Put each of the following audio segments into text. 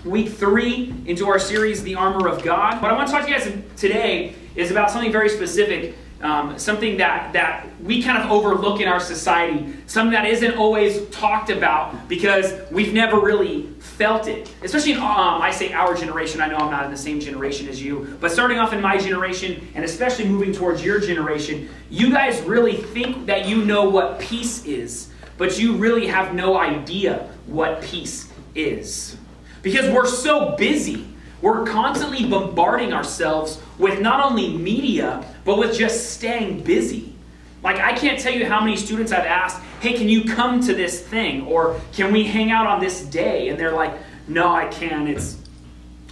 week 3 into our series, The Armor of God. What I want to talk to you guys today is about something very specific, something that we kind of overlook in our society, something that isn't always talked about because we've never really felt it. Especially in, I say our generation, I know I'm not in the same generation as you, but starting off in my generation, and especially moving towards your generation, you guys really think that you know what peace is, but you really have no idea what peace is. Because we're so busy. We're constantly bombarding ourselves with not only media, but with just staying busy. Like, I can't tell you how many students I've asked, hey, can you come to this thing? Or can we hang out on this day? And they're like, no, I can't. It's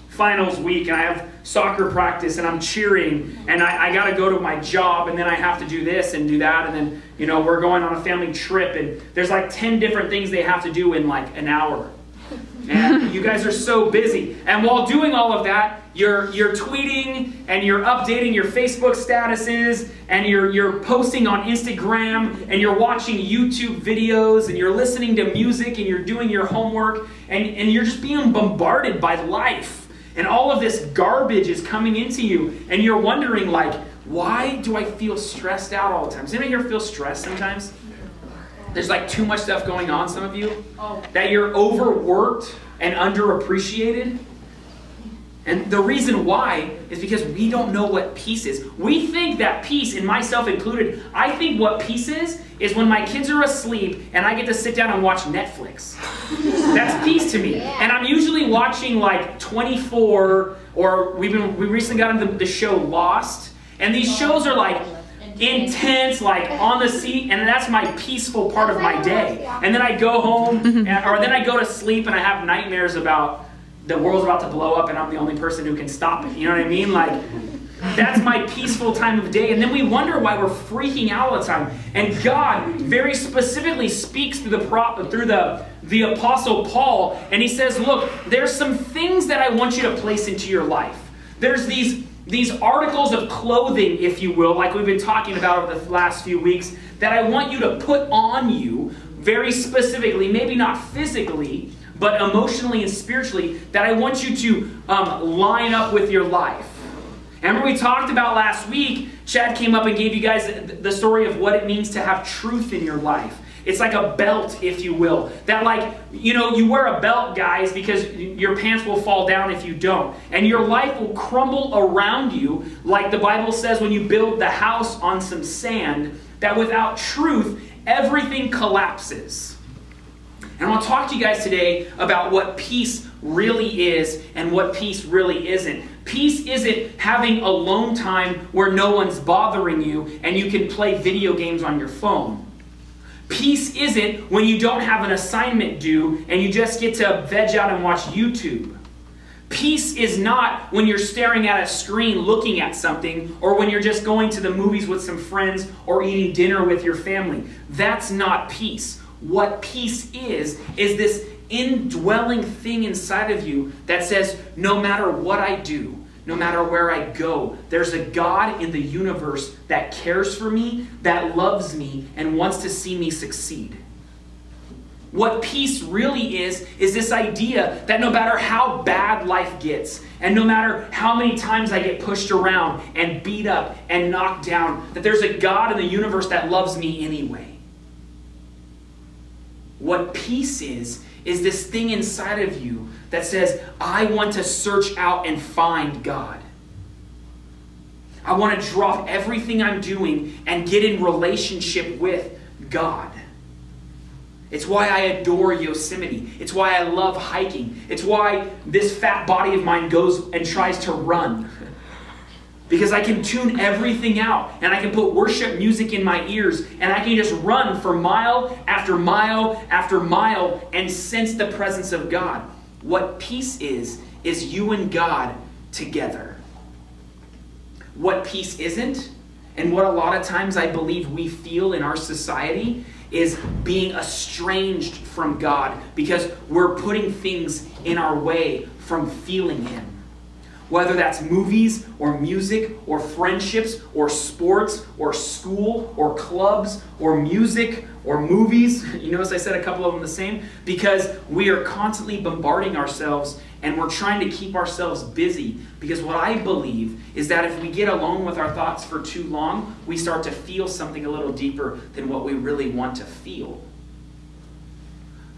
finals week and I have soccer practice and I'm cheering and I got to go to my job and then I have to do this and do that. And then, you know, we're going on a family trip and there's like 10 different things they have to do in like an hour. And you guys are so busy. And while doing all of that, you're tweeting and you're updating your Facebook statuses and you're posting on Instagram and you're watching YouTube videos and you're listening to music and you're doing your homework and you're just being bombarded by life. And all of this garbage is coming into you and you're wondering, like, why do I feel stressed out all the time? Does anybody here feel stressed sometimes? There's like too much stuff going on, some of you, that you're overworked and underappreciated. And the reason why is because we don't know what peace is. We think that peace, and myself included, I think what peace is when my kids are asleep and I get to sit down and watch Netflix. That's peace to me. And I'm usually watching like 24, or we recently got into the show Lost. And these shows are like intense, like on the seat, and that's my peaceful part of my day. And then I go home, or then I go to sleep and I have nightmares about the world's about to blow up and I'm the only person who can stop it. You know what I mean? Like, that's my peaceful time of day. And then we wonder why we're freaking out all the time. And God very specifically speaks through the Apostle Paul, and he says, look, there's some things that I want you to place into your life. There's these articles of clothing, if you will, like we've been talking about over the last few weeks, that I want you to put on you very specifically, maybe not physically, but emotionally and spiritually, that I want you to line up with your life. And remember we talked about last week, Chad came up and gave you guys the story of what it means to have truth in your life. It's like a belt, if you will. That, like, you know, you wear a belt, guys, because your pants will fall down if you don't. And your life will crumble around you, like the Bible says when you build the house on some sand, that without truth, everything collapses. And I want to talk to you guys today about what peace really is and what peace really isn't. Peace isn't having alone time where no one's bothering you and you can play video games on your phone. Peace isn't when you don't have an assignment due and you just get to veg out and watch YouTube. Peace is not when you're staring at a screen looking at something, or when you're just going to the movies with some friends or eating dinner with your family. That's not peace. What peace is this indwelling thing inside of you that says, no matter what I do, no matter where I go, there's a God in the universe that cares for me, that loves me, and wants to see me succeed. What peace really is this idea that no matter how bad life gets, and no matter how many times I get pushed around and beat up and knocked down, that there's a God in the universe that loves me anyway. What peace is this thing inside of you that says, I want to search out and find God. I want to drop everything I'm doing and get in relationship with God. It's why I adore Yosemite. It's why I love hiking. It's why this fat body of mine goes and tries to run. Because I can tune everything out and I can put worship music in my ears and I can just run for mile after mile after mile and sense the presence of God. What peace is you and God together. What peace isn't, and what a lot of times I believe we feel in our society, is being estranged from God because we're putting things in our way from feeling Him. Whether that's movies or music or friendships or sports or school or clubs or music or movies. You notice I said a couple of them the same? Because we are constantly bombarding ourselves and we're trying to keep ourselves busy. Because what I believe is that if we get alone with our thoughts for too long, we start to feel something a little deeper than what we really want to feel.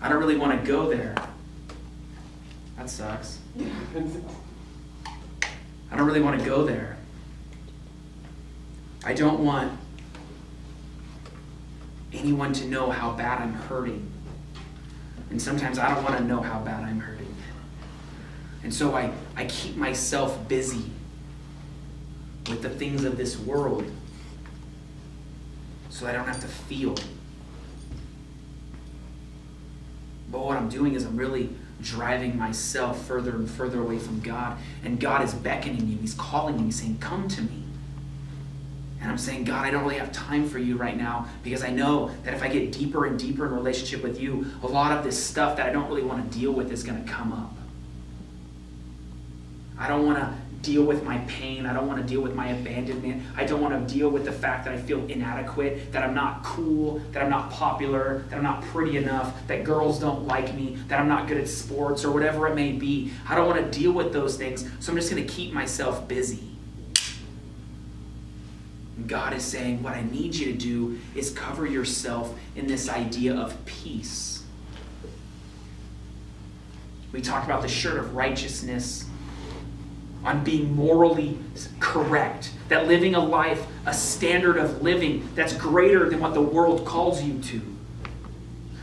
I don't really want to go there. That sucks. I don't really want to go there. I don't want anyone to know how bad I'm hurting. And sometimes I don't want to know how bad I'm hurting. And so I keep myself busy with the things of this world so I don't have to feel. But what I'm doing is I'm really driving myself further and further away from God. And God is beckoning me. He's calling me. He's saying, come to me. And I'm saying, God, I don't really have time for you right now because I know that if I get deeper and deeper in relationship with you, a lot of this stuff that I don't really want to deal with is going to come up. I don't want to deal with my pain. I don't want to deal with my abandonment. I don't want to deal with the fact that I feel inadequate, that I'm not cool, that I'm not popular, that I'm not pretty enough, that girls don't like me, that I'm not good at sports or whatever it may be. I don't want to deal with those things, so I'm just going to keep myself busy. And God is saying, what I need you to do is cover yourself in this idea of peace. We talked about the shirt of righteousness, on being morally correct, that living a life, a standard of living that's greater than what the world calls you to.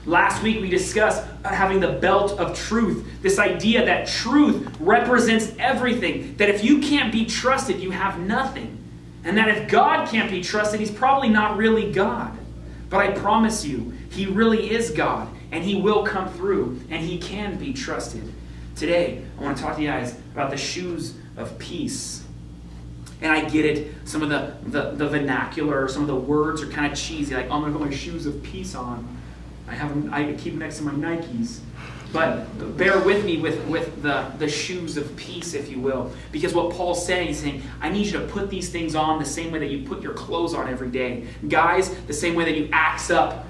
Last week we discussed having the belt of truth, this idea that truth represents everything, that if you can't be trusted, you have nothing. And that if God can't be trusted, he's probably not really God. But I promise you, he really is God, and he will come through, and he can be trusted. Today, I want to talk to you guys about the shoes of peace. And I get it, some of the vernacular, some of the words are kind of cheesy, like, oh, I'm going to put my shoes of peace on. I keep them next to my Nikes. But bear with me with the shoes of peace, if you will. Because what Paul's saying, he's saying, I need you to put these things on the same way that you put your clothes on every day. Guys, the same way that you axe up,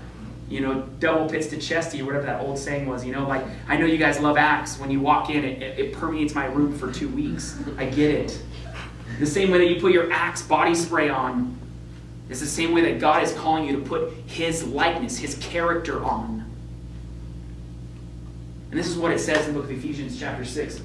double pits to chesty, or whatever that old saying was. Like, I know you guys love Axe. When you walk in, it permeates my room for 2 weeks. I get it. The same way that you put your Axe body spray on is the same way that God is calling you to put his likeness, his character on. And this is what it says in the book of Ephesians chapter 6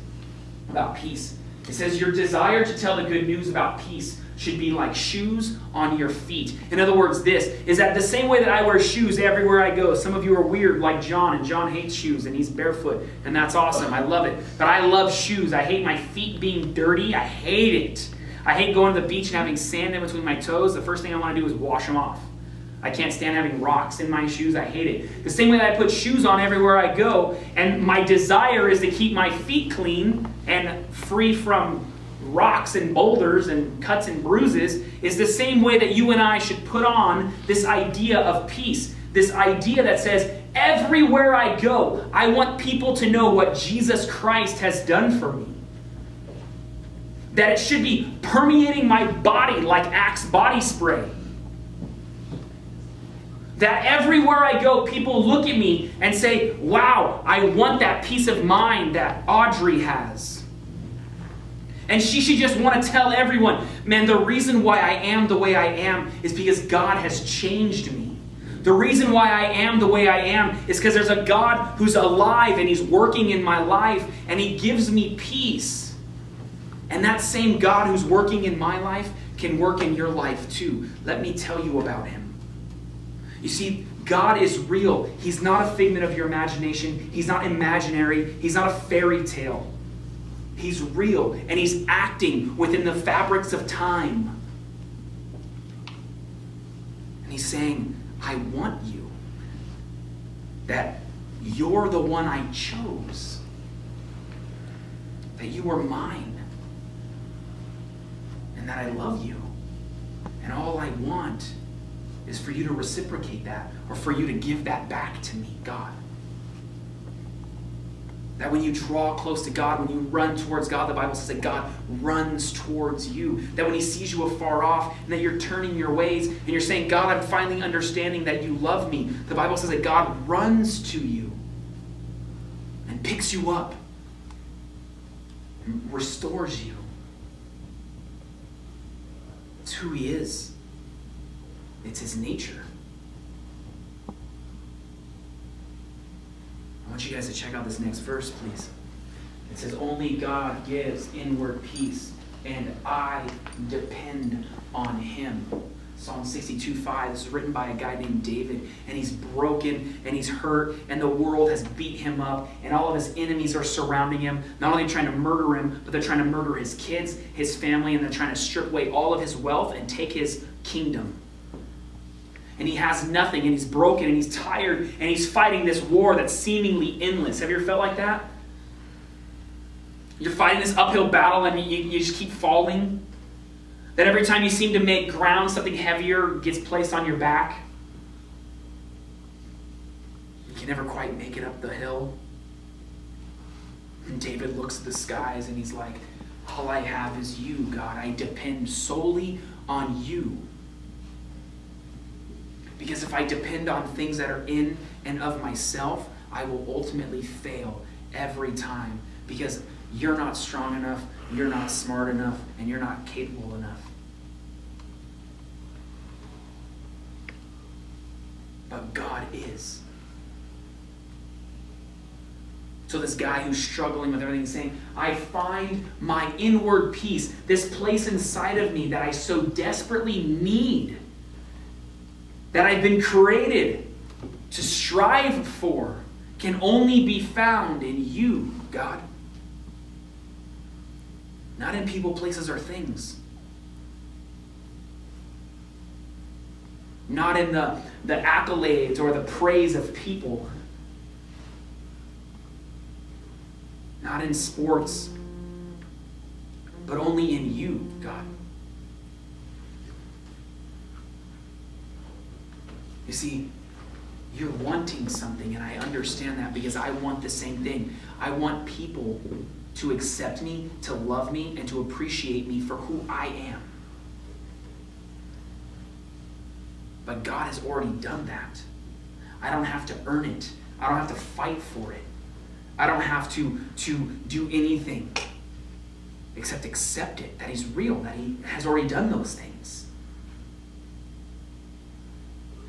about peace. It says, your desire to tell the good news about peace should be like shoes on your feet. In other words, this is that the same way that I wear shoes everywhere I go. Some of you are weird like John, and John hates shoes, and he's barefoot, and that's awesome. I love it. But I love shoes. I hate my feet being dirty. I hate it. I hate going to the beach and having sand in between my toes. The first thing I want to do is wash them off. I can't stand having rocks in my shoes. I hate it. The same way that I put shoes on everywhere I go, and my desire is to keep my feet clean and free from rocks and boulders and cuts and bruises, is the same way that you and I should put on this idea of peace. This idea that says, everywhere I go, I want people to know what Jesus Christ has done for me. That it should be permeating my body like Axe body spray. That everywhere I go, people look at me and say, wow, I want that peace of mind that Audrey has. And she should just want to tell everyone, man, the reason why I am the way I am is because God has changed me. The reason why I am the way I am is because there's a God who's alive and he's working in my life and he gives me peace. And that same God who's working in my life can work in your life too. Let me tell you about him. You see, God is real. He's not a figment of your imagination. He's not imaginary. He's not a fairy tale. He's real, and he's acting within the fabrics of time. And he's saying, I want you. That you're the one I chose. That you are mine. And that I love you. And all I want is for you to reciprocate that, or for you to give that back to me, God. That when you draw close to God, when you run towards God, the Bible says that God runs towards you. That when he sees you afar off and that you're turning your ways and you're saying, God, I'm finally understanding that you love me. The Bible says that God runs to you and picks you up and restores you. It's who he is. It's his nature. I want you guys to check out this next verse, please. It says, only God gives inward peace, and I depend on him. Psalm 62:5. This is written by a guy named David, and he's broken, and he's hurt, and the world has beat him up, and all of his enemies are surrounding him, not only trying to murder him, but they're trying to murder his kids, his family, and they're trying to strip away all of his wealth and take his kingdom. And he has nothing, and he's broken, and he's tired, and he's fighting this war that's seemingly endless. Have you ever felt like that? You're fighting this uphill battle, and you just keep falling. That every time you seem to make ground, something heavier gets placed on your back. You can never quite make it up the hill. And David looks at the skies, and he's like, all I have is you, God. I depend solely on you. Because if I depend on things that are in and of myself, I will ultimately fail every time. Because you're not strong enough, you're not smart enough, and you're not capable enough. But God is. So this guy who's struggling with everything is saying, I find my inward peace, this place inside of me that I so desperately need, that I've been created to strive for, can only be found in you, God. Not in people, places, or things. Not in the accolades or the praise of people. Not in sports. But only in you, God. You see, you're wanting something, and I understand that because I want the same thing. I want people to accept me, to love me, and to appreciate me for who I am. But God has already done that. I don't have to earn it. I don't have to fight for it. I don't have to do anything except accept it, that he's real, that he has already done those things.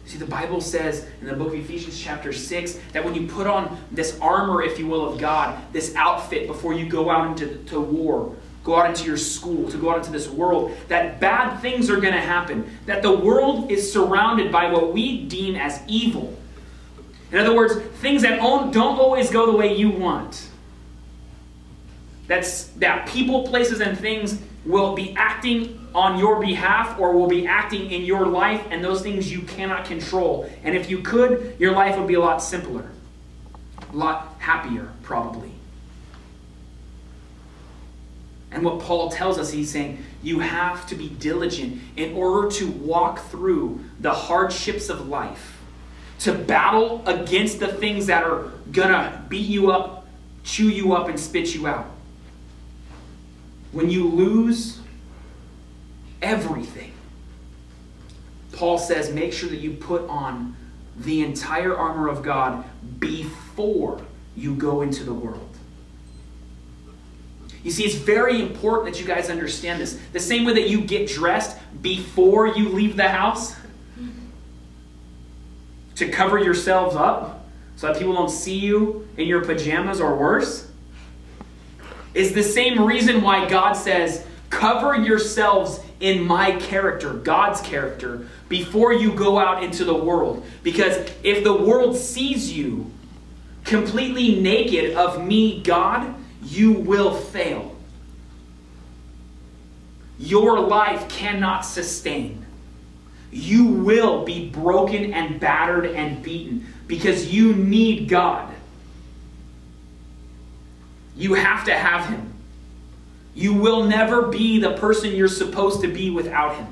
See, the Bible says in the book of Ephesians chapter 6 that when you put on this armor, if you will, of God, this outfit before you go out into war, go out into your school, to go out into this world, that bad things are going to happen. That the world is surrounded by what we deem as evil. In other words, things that don't always go the way you want. That people, places, and things will be acting on your behalf or will be acting in your life, and those things you cannot control. And if you could, your life would be a lot simpler. A lot happier, probably. And what Paul tells us, he's saying, you have to be diligent in order to walk through the hardships of life, to battle against the things that are going to beat you up, chew you up, and spit you out. When you lose everything, Paul says, make sure that you put on the entire armor of God before you go into the world. You see, it's very important that you guys understand this. The same way that you get dressed before you leave the house to cover yourselves up so that people don't see you in your pajamas or worse, is the same reason why God says, cover yourselves in my character, God's character, before you go out into the world. Because if the world sees you completely naked of me, God, you will fail. Your life cannot sustain. You will be broken and battered and beaten because you need God. You have to have him. You will never be the person you're supposed to be without him.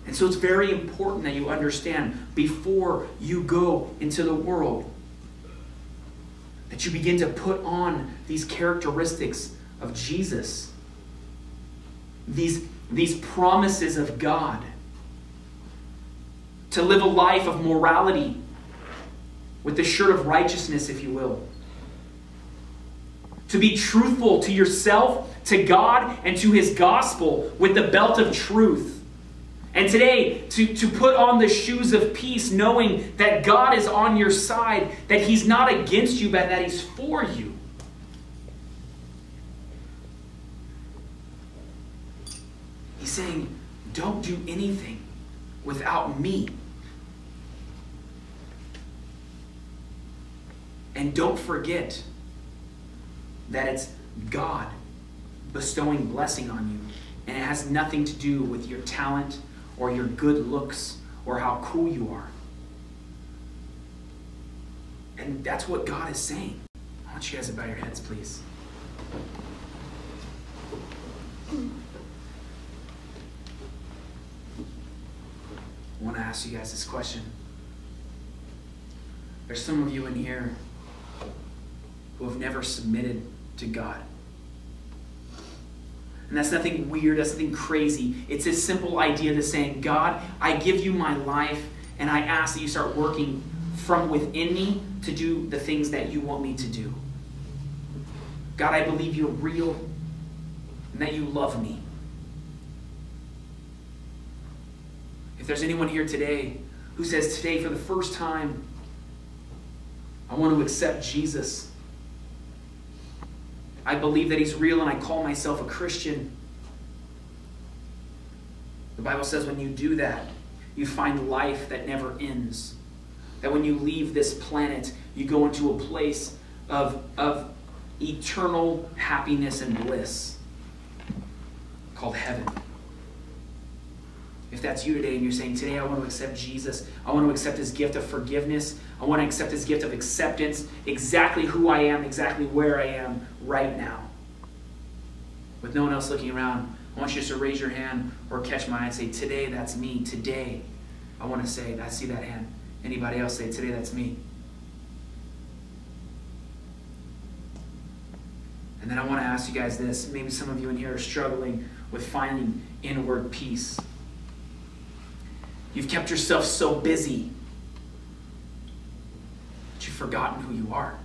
And so it's very important that you understand before you go into the world That you begin to put on these characteristics of Jesus. These promises of God. To live a life of morality with the shirt of righteousness, if you will. To be truthful to yourself, to God, and to His gospel with the belt of truth. And today, to put on the shoes of peace, knowing that God is on your side, that He's not against you, but that He's for you. He's saying, don't do anything without me. And don't forget that it's God bestowing blessing on you. And it has nothing to do with your talent or your good looks or how cool you are. And that's what God is saying. I want you guys to bow your heads, please. I want to ask you guys this question. There's some of you in here who have never submitted to God. And that's nothing weird, that's nothing crazy. It's a simple idea to saying, God, I give you my life, and I ask that you start working from within me to do the things that you want me to do. God, I believe you're real and that you love me. If there's anyone here today who says today for the first time, I want to accept Jesus. I believe that He's real and I call myself a Christian. The Bible says when you do that, you find life that never ends. That when you leave this planet, you go into a place of eternal happiness and bliss called heaven. If that's you today and you're saying, today I want to accept Jesus, I want to accept His gift of forgiveness, I want to accept His gift of acceptance, exactly who I am, exactly where I am right now. With no one else looking around, I want you just to raise your hand or catch my eye and say, today that's me, today. I want to say, I see that hand. Anybody else say, today that's me. And then I want to ask you guys this. Maybe some of you in here are struggling with finding inward peace. You've kept yourself so busy that you've forgotten who you are.